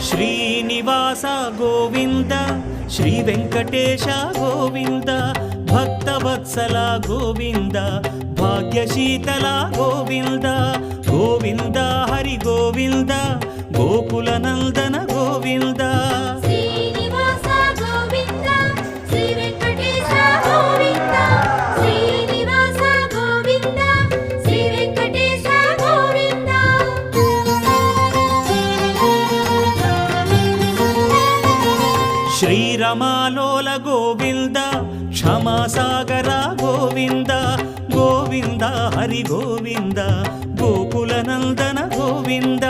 Srinivasa Govinda Shri Venkatesha Govinda Bhaktavatsala Govinda భాగ్యశీతల Govinda Govinda Hari Govinda Gokula Nandana Govinda Srinivasa Govinda Shri Venkatesha Govinda Srinivasa Govinda Shri Venkatesha Govinda శ్రీరమాలోల Govinda క్షమాసాగర Govinda Govinda Hari Govinda Gokula Nandana Govinda